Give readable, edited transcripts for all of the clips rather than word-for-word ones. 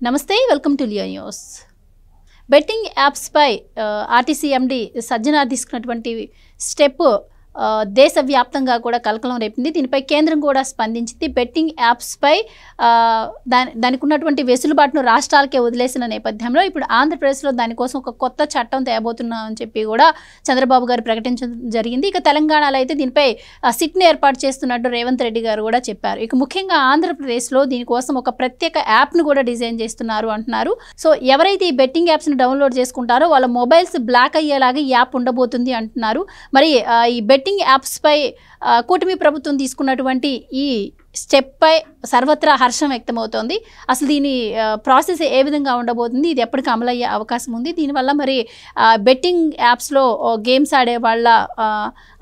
నమస్తే, welcome to Leo news. బెట్టింగ్ యాప్స్పై ఆర్టీసీ ఎండి సజ్జనార్ తీసుకున్నటువంటి స్టెప్ దేశవ్యాప్తంగా కూడా కలకలం రేపింది. దీనిపై కేంద్రం కూడా స్పందించింది. బెట్టింగ్ యాప్స్పై దానికి ఉన్నటువంటి వెసులుబాటును రాష్ట్రాలకే వదిలేసిన నేపథ్యంలో ఇప్పుడు ఆంధ్రప్రదేశ్లో దానికోసం ఒక కొత్త చట్టం తేబోతున్నామని చెప్పి కూడా చంద్రబాబు గారు ప్రకటించడం జరిగింది. ఇక తెలంగాణలో అయితే దీనిపై సిట్ని ఏర్పాటు చేస్తున్నట్టు రేవంత్ రెడ్డి గారు కూడా చెప్పారు. ఇక ముఖ్యంగా ఆంధ్రప్రదేశ్లో దీనికోసం ఒక ప్రత్యేక యాప్ను కూడా డిజైన్ చేస్తున్నారు అంటున్నారు. సో ఎవరైతే ఈ బెట్టింగ్ యాప్స్ని డౌన్లోడ్ చేసుకుంటారో వాళ్ళ మొబైల్స్ బ్లాక్ అయ్యేలాగా ఈ యాప్ ఉండబోతుంది అంటున్నారు. మరి ఈ బెట్టింగ్ యాప్స్పై కూటమి ప్రభుత్వం తీసుకున్నటువంటి ఈ స్టెప్పై సర్వత్రా హర్షం వ్యక్తమవుతోంది. అసలు దీని ప్రాసెస్ ఏ విధంగా ఉండబోతుంది, ఇది ఎప్పటికి అమలయ్యే అవకాశం ఉంది, దీనివల్ల మరి బెట్టింగ్ యాప్స్లో గేమ్స్ ఆడే వాళ్ళ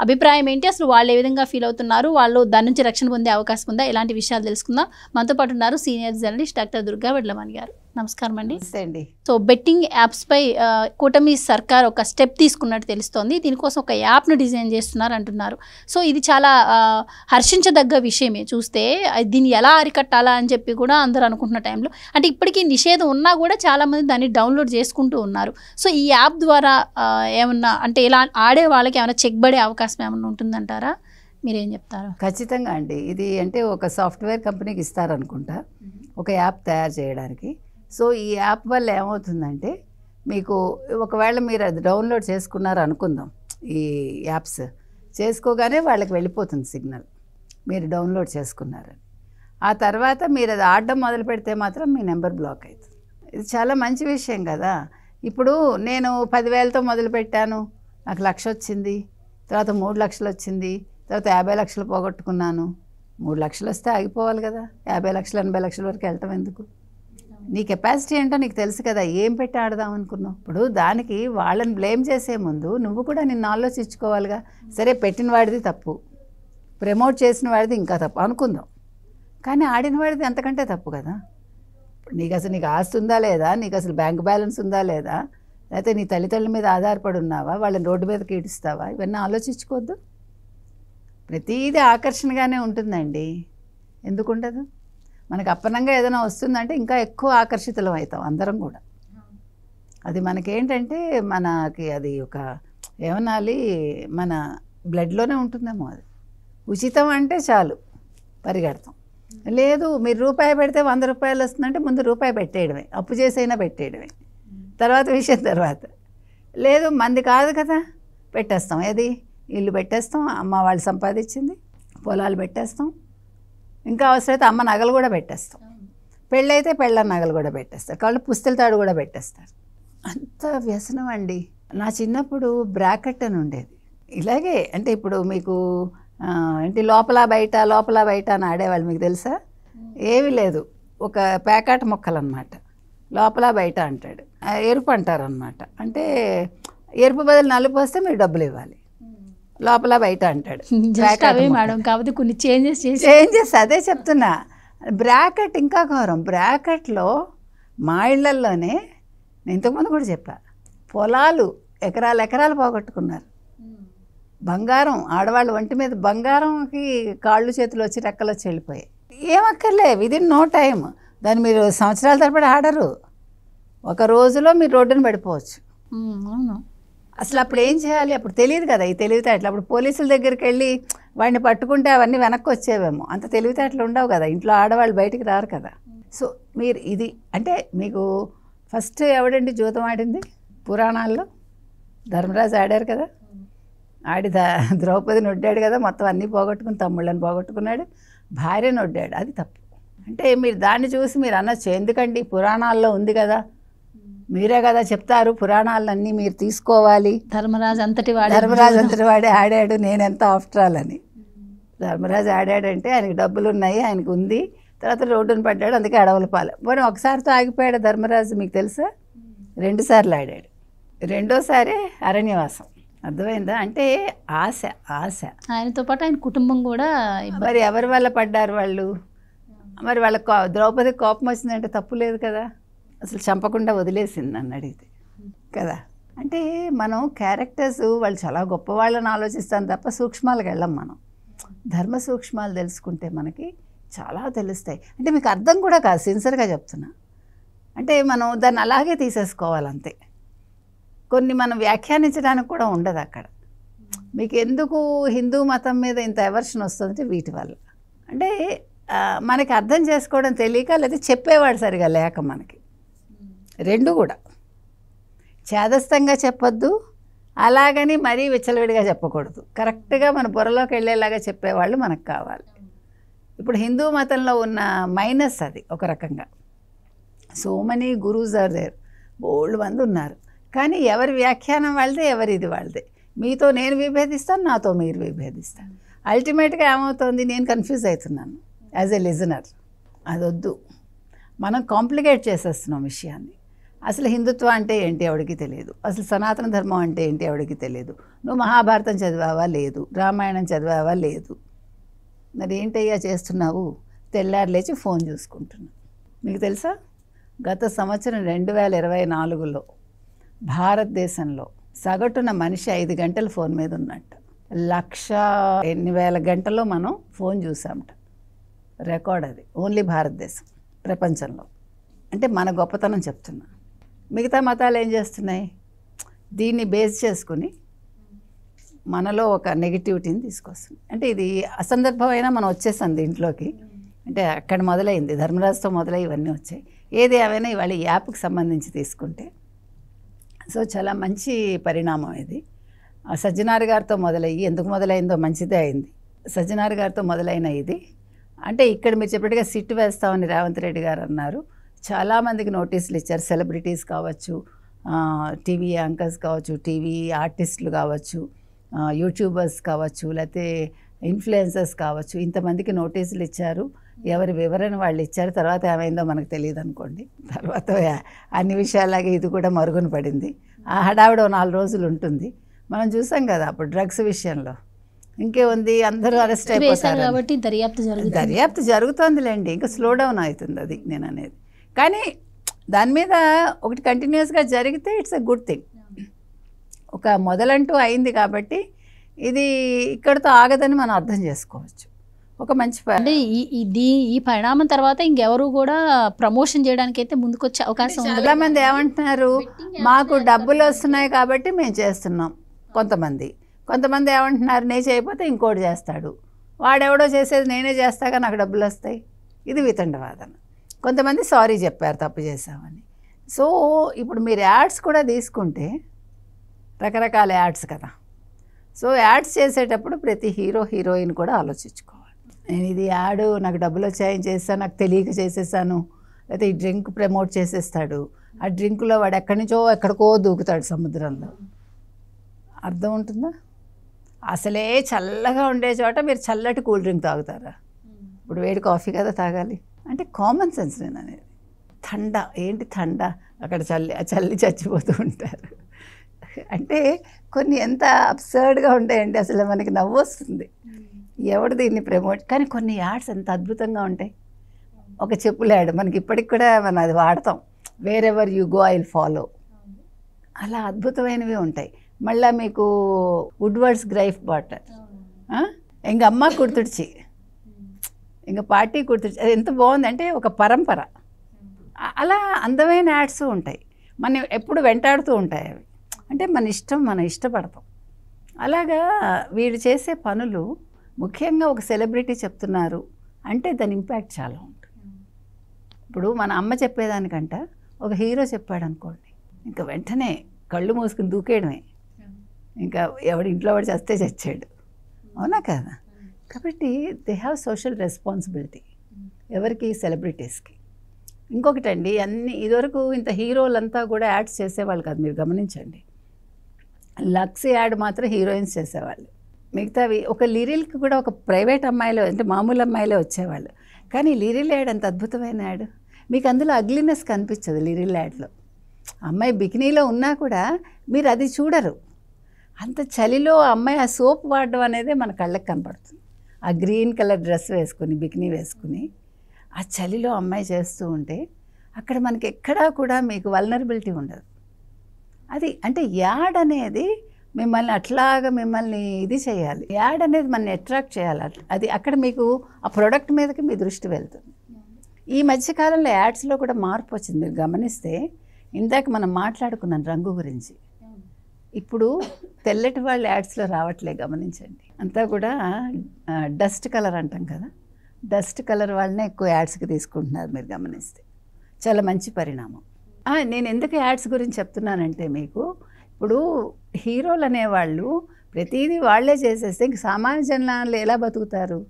అభిప్రాయం ఏంటి, అసలు వాళ్ళు ఏ విధంగా ఫీల్ అవుతున్నారు, వాళ్ళు దాని నుంచి రక్షణ పొందే అవకాశం ఉందా, ఇలాంటి విషయాలు తెలుసుకుందాం. మనతో పాటు ఉన్నారు సీనియర్ జర్నలిస్ట్ డాక్టర్ దుర్గా వెడ్లమణి గారు. నమస్కారం అండి. సో బెట్టింగ్ యాప్స్పై కూటమి సర్కార్ ఒక స్టెప్ తీసుకున్నట్టు తెలుస్తోంది. దీనికోసం ఒక యాప్ను డిజైన్ చేస్తున్నారు అంటున్నారు. సో ఇది చాలా హర్షించదగ్గ విషయమే. చూస్తే దీన్ని ఎలా అరికట్టాలా అని చెప్పి కూడా అందరూ అనుకుంటున్న టైంలో, అంటే ఇప్పటికీ నిషేధం ఉన్నా కూడా చాలామంది దాన్ని డౌన్లోడ్ చేసుకుంటూ ఉన్నారు. సో ఈ యాప్ ద్వారా ఏమన్నా అంటే ఇలా ఆడే వాళ్ళకి ఏమైనా చెక్ పడే అవకాశం ఏమన్నా ఉంటుందంటారా? మీరేం చెప్తారు? ఖచ్చితంగా అండి. ఇది అంటే ఒక సాఫ్ట్వేర్ కంపెనీకి ఇస్తారనుకుంటా ఒక యాప్ తయారు చేయడానికి. సో ఈ యాప్ వల్ల ఏమవుతుందంటే, మీకు ఒకవేళ మీరు అది డౌన్లోడ్ చేసుకున్నారు అనుకుందాం, ఈ యాప్స్ చేసుకోగానే వాళ్ళకి వెళ్ళిపోతుంది సిగ్నల్, మీరు డౌన్లోడ్ చేసుకున్నారని. ఆ తర్వాత మీరు అది ఆడడం మొదలు పెడితే మాత్రం మీ నెంబర్ బ్లాక్ అవుతుంది. ఇది చాలా మంచి విషయం కదా. ఇప్పుడు నేను 10,000తో మొదలుపెట్టాను, నాకు 1,00,000 వచ్చింది, తర్వాత 3 లక్షలు వచ్చింది, తర్వాత 50 లక్షలు పోగొట్టుకున్నాను. 3 లక్షలు వస్తే ఆగిపోవాలి కదా, 50 లక్షలు 80 లక్షల వరకు వెళ్ళటం ఎందుకు? నీ కెపాసిటీ ఏంటో నీకు తెలుసు కదా, ఏం పెట్టి ఆడదాం అనుకున్నావు. ఇప్పుడు దానికి వాళ్ళని బ్లేమ్ చేసే ముందు నువ్వు కూడా నిన్ను ఆలోచించుకోవాలిగా. సరే, పెట్టిన వాడిది తప్పు, ప్రమోట్ చేసిన వాడిది ఇంకా తప్పు అనుకుందాం, కానీ ఆడిన వాడిది అంతకంటే తప్పు కదా. నీకు ఆస్తి ఉందా లేదా, నీకు అసలు బ్యాంక్ బ్యాలెన్స్ ఉందా లేదా, లేకపోతే నీ తల్లిదండ్రుల మీద ఆధారపడి ఉన్నావా, వాళ్ళని రోడ్డు మీదకి ఈడుస్తావా, ఇవన్నీ ఆలోచించుకోవద్దు. ప్రతిదీ ఆకర్షణగానే ఉంటుందండి, ఎందుకు ఉండదు? మనకు అప్పనంగా ఏదైనా వస్తుందంటే ఇంకా ఎక్కువ ఆకర్షితులం అవుతాం అందరం కూడా. అది మనకేంటంటే మనకి అది ఒక ఏమనాలి, మన బ్లడ్లోనే ఉంటుందేమో. అది ఉచితం అంటే చాలు పరిగెడతాం. లేదు, మీరు రూపాయి పెడితే 100 రూపాయలు వస్తుందంటే ముందు రూపాయి పెట్టేయడమే, అప్పు చేసైనా పెట్టేయడమే, తర్వాత విషయం తర్వాత. లేదు, మంది కాదు కదా, పెట్టేస్తాం. ఏది, ఇల్లు పెట్టేస్తాం, అమ్మ వాళ్ళు సంపాదించింది, పొలాలు పెట్టేస్తాం, ఇంకా అవసరమైతే అమ్మ నగలు కూడా పెట్టేస్తాం, పెళ్ళైతే పెళ్ళ నగలు కూడా పెట్టేస్తారు, కాబట్టి పుస్తల తాడు కూడా పెట్టేస్తారు. అంత వ్యసనం అండి. నా చిన్నప్పుడు బ్రాకెట్ అని ఉండేది ఇలాగే. అంటే ఇప్పుడు మీకు ఏంటి లోపల బయట అని ఆడేవాళ్ళు, మీకు తెలుసా? ఏమీ లేదు, ఒక ప్యాకెట్ మొక్కలు అనమాట, లోపల బయట అంటాడు, ఎరుపు అంటారు అనమాట. అంటే ఎరుపు బదులు నలుపు వస్తే మీరు డబ్బులు ఇవ్వాలి, లోపల బయట అంటాడు. కాబట్టి కొన్ని చేంజెస్ అదే చెప్తున్నా. బ్రాకెట్ ఇంకా ఘోరం. బ్రాకెట్లో మా ఇళ్లల్లోనే నేను ఇంతకుముందు కూడా చెప్పా, పొలాలు ఎకరాలు పోగొట్టుకున్నారు. బంగారం, ఆడవాళ్ళు ఒంటి మీద బంగారంకి కాళ్ళు చేతులు వచ్చి రెక్కలు వచ్చి వెళ్ళిపోయాయి. ఏమక్కర్లే, విదిన్ నో టైం. దాన్ని మీరు సంవత్సరాల తరబడి ఆడరు, ఒక రోజులో మీరు రోడ్డును పడిపోవచ్చు. అవును. అసలు అప్పుడు ఏం చేయాలి, అప్పుడు తెలియదు కదా ఈ తెలివితేటలు. అప్పుడు పోలీసుల దగ్గరికి వెళ్ళి వాడిని పట్టుకుంటే అవన్నీ వెనక్కి వచ్చేవేమో, అంత తెలివితేటలు ఉండవు కదా, ఇంట్లో ఆడవాళ్ళు బయటికి రారు కదా. సో మీరు ఇది అంటే మీకు ఫస్ట్ ఎవడండి జూతం ఆడింది? పురాణాల్లో ధర్మరాజు ఆడారు కదా, ఆడి ద్రౌపదిని ఒడ్డాడు కదా, మొత్తం అన్నీ పోగొట్టుకుని తమ్ముళ్ళని పోగొట్టుకున్నాడు, భార్యను ఒడ్డాడు. అది తప్పు. అంటే మీరు దాన్ని చూసి మీరు అనొచ్చు, ఎందుకండి పురాణాల్లో ఉంది కదా, మీరే కదా చెప్తారు పురాణాలన్నీ మీరు తీసుకోవాలి, ధర్మరాజు అంతటి వాడే ఆడాడు, నేనెంత ఆఫ్టర్ ఆల్ అని. ధర్మరాజు ఆడాడంటే ఆయనకి డబ్బులు ఉన్నాయి, ఆయనకు ఉంది, తర్వాత రోడ్డును పడ్డాడు, అందుకే అడవుల పాలు. మరి ఒకసారితో ఆగిపోయాడు ధర్మరాజు, మీకు తెలుసా? 2 సార్లు ఆడాడు, రెండోసారి అరణ్యవాసం. అర్థమైందా? అంటే ఆశ. ఆయనతో పాటు ఆయన కుటుంబం కూడా. మరి ఎవరి వల్ల పడ్డారు వాళ్ళు? మరి వాళ్ళ ద్రౌపది కోపం వచ్చిందంటే తప్పు లేదు కదా, అసలు చంపకుండా వదిలేసింది నన్ను అడిగితే కదా. అంటే మనం క్యారెక్టర్స్ వాళ్ళు చాలా గొప్ప వాళ్ళని ఆలోచిస్తాం తప్ప సూక్ష్మాలకు వెళ్ళం మనం. ధర్మ సూక్ష్మాలు తెలుసుకుంటే మనకి చాలా తెలుస్తాయి. అంటే మీకు అర్థం కూడా కాదు, సిన్సియర్గా చెప్తున్నా. అంటే మనం దాన్ని అలాగే తీసేసుకోవాలంతే. కొన్ని మనం వ్యాఖ్యానించడానికి కూడా ఉండదు అక్కడ. మీకు ఎందుకు హిందూ మతం మీద ఇంత ఎవర్షన్ వస్తుందంటే వీటి వల్ల. అంటే మనకి అర్థం చేసుకోవడం తెలియక, లేదా చెప్పేవాడు సరిగా లేక మనకి. రెండు కూడా చేదస్తంగా చెప్పొద్దు, అలాగని మరీ విచ్చలవిడిగా చెప్పకూడదు. కరెక్ట్గా మన బుర్రలోకి వెళ్ళేలాగా చెప్పేవాళ్ళు మనకు కావాలి. ఇప్పుడు హిందూ మతంలో ఉన్న మైనస్ అది ఒక రకంగా. So many gurus are there, బోల్డ్ మంది ఉన్నారు. కానీ ఎవరి వ్యాఖ్యానం వాళ్ళదే, ఎవరిది వాళ్ళదే. మీతో నేను విభేదిస్తాను, నాతో మీరు విభేదిస్తాను. అల్టిమేట్గా ఏమవుతుంది, నేను కన్ఫ్యూజ్ అవుతున్నాను యాజ్ ఎ లిజనర్. అదొద్దు, మనం కాంప్లికేట్ చేసేస్తున్నాం విషయాన్ని. అసలు హిందుత్వం అంటే ఏంటి ఎవడికి తెలియదు, అసలు సనాతన ధర్మం అంటే ఏంటి ఎవడికి తెలియదు. నువ్వు మహాభారతం చదివావా? లేదు. రామాయణం చదివావా? లేదు. మరి ఏంటయ్యా చేస్తున్నావు? తెల్లారి లేచి ఫోన్ చూసుకుంటున్నావు. మీకు తెలుసా, గత సంవత్సరం 2024లో భారతదేశంలో సగటున మనిషి 5 గంటలు ఫోన్ మీద ఉన్నట్టు. 1,08,000 గంటల్లో మనం ఫోన్ చూసామట. రికార్డ్ అది, ఓన్లీ భారతదేశం ప్రపంచంలో. అంటే మన గొప్పతనం చెప్తున్నా. మిగతా మతాలు ఏం చేస్తున్నాయి, దీన్ని బేస్ చేసుకుని మనలో ఒక నెగిటివిటీని తీసుకొస్తుంది. అంటే ఇది అసందర్భమైనా మనం వచ్చేసాం దీంట్లోకి. అంటే అక్కడ మొదలైంది, ధర్మరాజుతో మొదలై ఇవన్నీ వచ్చాయి. ఏది ఏమైనా ఇవాళ ఈ యాప్కి సంబంధించి తీసుకుంటే సో చాలా మంచి పరిణామం ఇది. సజ్జనార్ గారితో మొదలయ్యి, ఎందుకు మొదలైందో మంచిదే అయింది. సజ్జనార్ గారితో మొదలైన ఇది అంటే ఇక్కడ మీరు చెప్పినట్టుగా సిట్ వేస్తామని రేవంత్ రెడ్డి గారు అన్నారు. చాలామందికి నోటీసులు ఇచ్చారు. సెలబ్రిటీస్ కావచ్చు, టీవీ యాంకర్స్ కావచ్చు, టీవీ ఆర్టిస్టులు కావచ్చు, యూట్యూబర్స్ కావచ్చు, లేకపోతే ఇన్ఫ్లుయెన్సర్స్ కావచ్చు, ఇంతమందికి నోటీసులు ఇచ్చారు. ఎవరి వివరణ వాళ్ళు ఇచ్చారు. తర్వాత ఏమైందో మనకు తెలియదు అనుకోండి. తర్వాత అన్ని విషయాలాగే ఇది కూడా మరుగున పడింది. ఆ హడావిడ 4 రోజులు ఉంటుంది. మనం చూసాం కదా అప్పుడు డ్రగ్స్ విషయంలో. ఇంకేముంది, అందరూ అరెస్ట్ అయిపోతారు కాబట్టి దర్యాప్తు జరుగుతుందిలేండి. ఇంకా స్లో డౌన్ అవుతుంది, అది నేను అనేది. కానీ దాని మీద ఒకటి కంటిన్యూస్గా జరిగితే ఇట్స్ ఎ గుడ్ థింగ్. ఒక మొదలంటూ అయింది కాబట్టి ఇది ఇక్కడితో ఆగదని మనం అర్థం చేసుకోవచ్చు. ఒక మంచి అంటే ఈ పరిణామం తర్వాత ఇంకెవరు కూడా ప్రమోషన్ చేయడానికి అయితే ముందుకొచ్చే అవకాశం ఉంది. చాలామంది ఏమంటున్నారు, మాకు డబ్బులు వస్తున్నాయి కాబట్టి మేము చేస్తున్నాం. కొంతమంది ఏమంటున్నారు, నేను చేయకపోతే ఇంకోటి చేస్తాడు, వాడెవడో చేసేది నేనే చేస్తాగా నాకు డబ్బులు వస్తాయి. ఇది వితండవాదన. కొంతమంది సారీ చెప్పారు తప్పు చేశామని. సో ఇప్పుడు మీరు యాడ్స్ కూడా తీసుకుంటే రకరకాల యాడ్స్ కదా. సో యాడ్స్ చేసేటప్పుడు ప్రతి హీరోయిన్ కూడా ఆలోచించుకోవాలి. నేను ఇది యాడ్, నాకు డబ్బులు వచ్చాయని చేస్తాను, నాకు తెలియక చేసేసాను. లేకపోతే ఈ డ్రింక్ ప్రమోట్ చేసేస్తాడు. ఆ డ్రింకులో వాడు ఎక్కడి నుంచో ఎక్కడికో దూకుతాడు సముద్రంలో. అర్థం ఉంటుందా? అసలే చల్లగా ఉండే చోట మీరు చల్లటి కూల్ డ్రింక్ తాగుతారా? ఇప్పుడు వేడి కాఫీ కదా తాగాలి. అంటే కామన్ సెన్స్ నేను అనేది. ఠండా అక్కడ చల్లి చచ్చిపోతూ ఉంటారు. అంటే కొన్ని ఎంత అబ్సర్డ్గా ఉంటాయండి, అసలు మనకి నవ్వు వస్తుంది. ఎవడు దీన్ని ప్రమోట్, కానీ కొన్ని యాడ్స్ ఎంత అద్భుతంగా ఉంటాయి. ఒక చెప్పుల యాడ్ మనకి ఇప్పటికి కూడా మనం అది వాడతాం, wear ever you go I will follow. అలా అద్భుతమైనవి ఉంటాయి. మళ్ళీ మీకు వుడ్వర్డ్స్ గ్రైఫ్ బాటిల్, ఇంక అమ్మ కుర్తుడిచి, ఇంకా పార్టీ కుర్తుడిచి, అది ఎంత బాగుందంటే ఒక పరంపర. అలా అందమైన యాడ్స్ ఉంటాయి, మనం ఎప్పుడు వెంటాడుతూ ఉంటాయి అవి. అంటే మనం ఇష్టపడతాం. అలాగా వీడు చేసే పనులు, ముఖ్యంగా ఒక సెలబ్రిటీ చెప్తున్నారు అంటే దాని ఇంపాక్ట్ చాలా ఉంటుంది. ఇప్పుడు మన అమ్మ చెప్పేదానికంట ఒక హీరో చెప్పాడు అనుకోండి, ఇంకా వెంటనే కళ్ళు మూసుకుని దూకేయడమే. ఇంకా ఎవడి ఇంట్లో వాడు చేస్తే చచ్చాడు, అవునా కదా? కాబట్టి దే హ్యావ్ సోషల్ రెస్పాన్సిబిలిటీ. ఎవరికి? సెలబ్రిటీస్కి. ఇంకొకటండి, ఇదివరకు ఇంత హీరోలంతా కూడా యాడ్స్ చేసేవాళ్ళు కాదు. మీరు గమనించండి, లక్స్ యాడ్ మాత్రం హీరోయిన్స్ చేసేవాళ్ళు. మిగతావి ఒక లిరిల్కి కూడా ఒక ప్రైవేట్ అమ్మాయిలు, అంటే మామూలు అమ్మాయిలే వచ్చేవాళ్ళు. కానీ లిరిల్ యాడ్ అంత అద్భుతమైన యాడ్. మీకు అందులో అగ్లీనెస్ కనిపించదు లిరిల్ యాడ్లో. అమ్మాయి బికినీలో ఉన్నా కూడా మీరు అది చూడరు. అంత చలిలో అమ్మాయి ఆ సోప్ వాడడం అనేది మన కళ్ళకి కనపడుతుంది. ఆ గ్రీన్ కలర్ డ్రెస్ వేసుకుని, బికినీ వేసుకుని, ఆ చలిలో అమ్మాయి చేస్తూ ఉంటే అక్కడ మనకి ఎక్కడా కూడా మీకు వల్నరబిలిటీ ఉండదు. అది అంటే యాడ్ అనేది మిమ్మల్ని ఇది చేయాలి. యాడ్ అనేది మనల్ని అట్రాక్ట్ చేయాలి. అది అక్కడ మీకు ఆ ప్రోడక్ట్ మీదకి మీ దృష్టి వెళ్తుంది. ఈ మధ్యకాలంలో యాడ్స్లో కూడా మార్పు వచ్చింది. మీరు గమనిస్తే ఇందాక మనం మాట్లాడుకున్నాం రంగు గురించి. ఇప్పుడు తెల్లటి వాళ్ళు యాడ్స్లో రావట్లే, గమనించండి. అంతా కూడా డస్ట్ కలర్ అంటాం కదా, డస్ట్ కలర్ వాళ్ళనే ఎక్కువ యాడ్స్కి తీసుకుంటున్నారు. మీరు గమనిస్తే చాలా మంచి పరిణామం. నేను ఎందుకు యాడ్స్ గురించి చెప్తున్నానంటే, మీకు ఇప్పుడు హీరోలు అనేవాళ్ళు ప్రతిదీ వాళ్ళే చేసేస్తే ఇంక సామాన్య జనాలు ఎలా బతుకుతారు?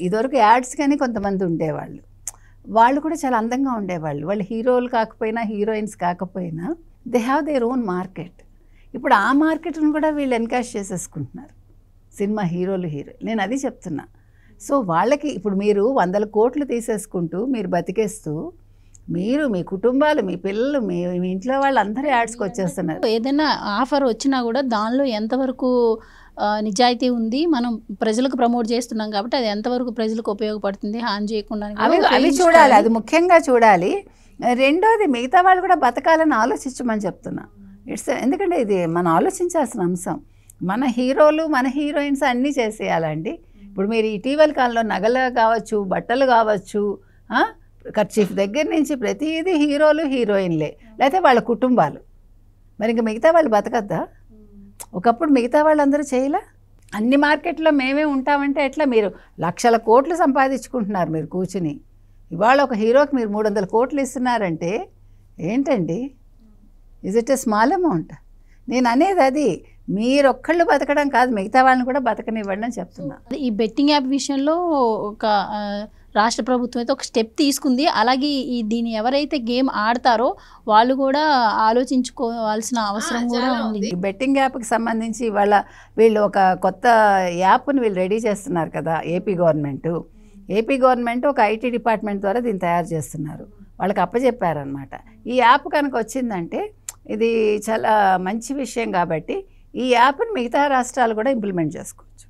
ఇదివరకు యాడ్స్ కానీ కొంతమంది ఉండేవాళ్ళు, వాళ్ళు కూడా చాలా అందంగా ఉండేవాళ్ళు. వాళ్ళు హీరోలు కాకపోయినా హీరోయిన్స్ కాకపోయినా they have their own market. ఇప్పుడు ఆ మార్కెట్ను కూడా వీళ్ళు ఎన్కాష్ చేసేసుకుంటున్నారు, సినిమా హీరోలు నేను అది చెప్తున్నా. సో వాళ్ళకి ఇప్పుడు మీరు 100 కోట్లు తీసేసుకుంటూ మీరు బతికేస్తూ మీరు మీ కుటుంబాలు, మీ పిల్లలు, మీ ఇంట్లో వాళ్ళు అందరూ యాడ్స్కి వచ్చేస్తున్నారు. ఏదైనా ఆఫర్ వచ్చినా కూడా దానిలో ఎంతవరకు నిజాయితీ ఉంది, మనం ప్రజలకు ప్రమోట్ చేస్తున్నాం కాబట్టి అది ఎంతవరకు ప్రజలకు ఉపయోగపడుతుంది, హాని చేయకుండా అవి చూడాలి, అది ముఖ్యంగా చూడాలి. రెండోది మిగతా వాళ్ళు కూడా బతకాలని ఆలోచించమని చెప్తున్నా. ఎందుకంటే ఇది మనం ఆలోచించాల్సిన అంశం. మన హీరోలు మన హీరోయిన్స్ అన్నీ చేసేయాలండి. ఇప్పుడు మీరు ఇటీవల కాలంలో నగలు కావచ్చు, బట్టలు కావచ్చు, కర్చీఫ్ దగ్గర నుంచి ప్రతిదీ హీరోలు హీరోయిన్లే, లేకపోతే వాళ్ళ కుటుంబాలు. మరి ఇంకా మిగతా వాళ్ళు బతకద్దా? ఒకప్పుడు మిగతా వాళ్ళందరూ చేయలే. అన్ని మార్కెట్లో మేమే ఉంటామంటే ఎట్లా? మీరు లక్షల కోట్లు సంపాదించుకుంటున్నారు మీరు కూర్చుని. ఇవాళ ఒక హీరోకి మీరు 300 కోట్లు ఇస్తున్నారంటే ఏంటండి? Is it a small amount? నేను అనేది అది మీరొక్కళ్ళు బతకడం కాదు, మిగతా వాళ్ళని కూడా బతకనివ్వండి అని చెప్తున్నా. ఈ బెట్టింగ్ యాప్ విషయంలో ఒక రాష్ట్ర ప్రభుత్వం అయితే ఒక స్టెప్ తీసుకుంది. అలాగే దీన్ని ఎవరైతే గేమ్ ఆడతారో వాళ్ళు కూడా ఆలోచించుకోవాల్సిన అవసరం కూడా ఉంది. ఈ బెట్టింగ్ యాప్కి సంబంధించి ఇవాళ వీళ్ళు ఒక కొత్త యాప్ని వీళ్ళు రెడీ చేస్తున్నారు కదా, ఏపీ గవర్నమెంట్ ఒక ఐటీ డిపార్ట్మెంట్ ద్వారా దీన్ని తయారు చేస్తున్నారు. వాళ్ళకి అప్పచెప్పారనమాట. ఈ యాప్ కనుక వచ్చిందంటే ఇది చాలా మంచి విషయం కాబట్టి ఈ యాప్ని మిగతా రాష్ట్రాలు కూడా ఇంప్లిమెంట్ చేసుకోవచ్చు.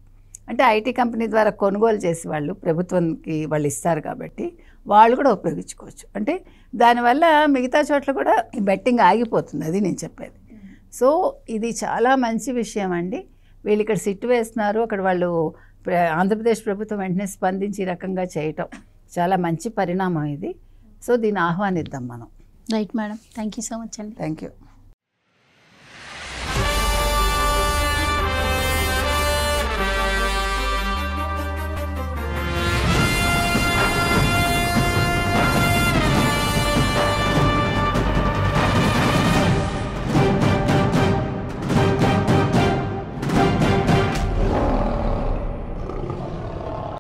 అంటే ఐటీ కంపెనీ ద్వారా కొనుగోలు చేసి వాళ్ళు ప్రభుత్వానికి వాళ్ళు ఇస్తారు కాబట్టి వాళ్ళు కూడా ఉపయోగించుకోవచ్చు. అంటే దానివల్ల మిగతా చోట్ల కూడా ఈ బెట్టింగ్ ఆగిపోతుంది, అది నేను చెప్పేది. సో ఇది చాలా మంచి విషయం అండి. వీళ్ళు ఇక్కడ సిట్ వేస్తున్నారు, అక్కడ వాళ్ళు ఆంధ్రప్రదేశ్ ప్రభుత్వం వెంటనే స్పందించి ఈ రకంగా చేయటం చాలా మంచి పరిణామం ఇది. సో దీన్ని ఆహ్వానిద్దాం మనం. Right madam, thank you so much అండి. Thank you.